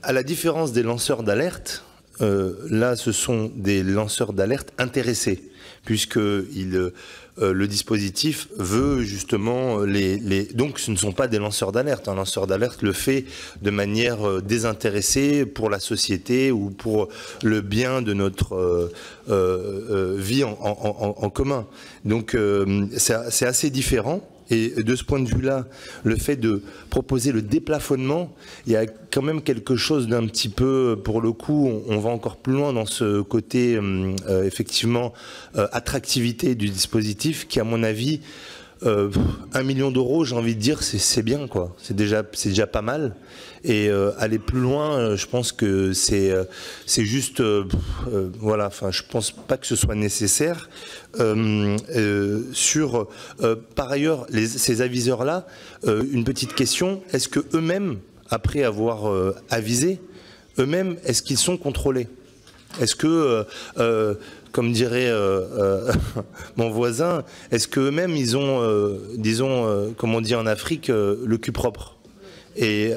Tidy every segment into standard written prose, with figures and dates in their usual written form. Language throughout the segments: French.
à la différence des lanceurs d'alerte, là, ce sont des lanceurs d'alerte intéressés, puisque le dispositif veut justement donc ce ne sont pas des lanceurs d'alerte. Un lanceur d'alerte le fait de manière désintéressée pour la société ou pour le bien de notre vie en commun. Donc c'est assez différent. Et de ce point de vue-là, le fait de proposer le déplafonnement, il y a quand même quelque chose d'un petit peu, pour le coup, on va encore plus loin dans ce côté, effectivement, attractivité du dispositif, qui, à mon avis, 1 million d'euros, j'ai envie de dire, c'est bien, quoi. C'est déjà pas mal. Et aller plus loin, je pense que c'est juste, voilà. Enfin, je pense pas que ce soit nécessaire. Par ailleurs, ces aviseurs-là, une petite question, est-ce que eux-mêmes, après avoir avisé, eux-mêmes, est-ce qu'ils sont contrôlés? Est-ce que, comme dirait mon voisin, est-ce qu'eux-mêmes, ils ont, disons, comme on dit en Afrique, le cul propre? Et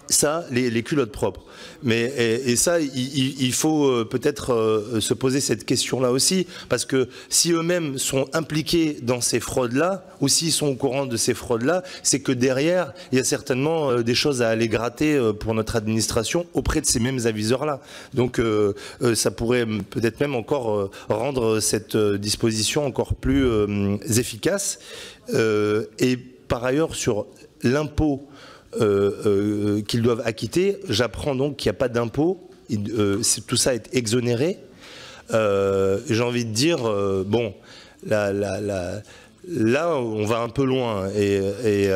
ça, les culottes propres. Mais et ça, il faut peut-être se poser cette question-là aussi, parce que si eux-mêmes sont impliqués dans ces fraudes-là, ou s'ils sont au courant de ces fraudes-là, c'est que derrière, il y a certainement des choses à aller gratter pour notre administration auprès de ces mêmes aviseurs-là. Donc ça pourrait peut-être même encore rendre cette disposition encore plus efficace. Et par ailleurs, sur l'impôt qu'ils doivent acquitter, j'apprends donc qu'il n'y a pas d'impôt, tout ça est exonéré. J'ai envie de dire, bon, là on va un peu loin, et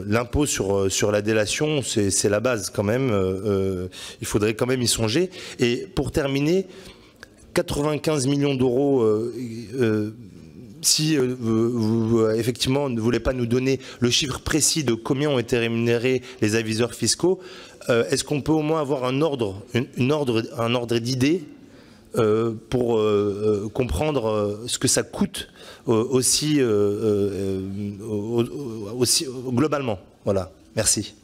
l'impôt sur la délation, c'est la base quand même, il faudrait quand même y songer. Et pour terminer, 95 millions d'euros, si vous effectivement ne voulez pas nous donner le chiffre précis de combien ont été rémunérés les aviseurs fiscaux, est-ce qu'on peut au moins avoir un ordre d'idée pour comprendre ce que ça coûte aussi globalement? Voilà, merci.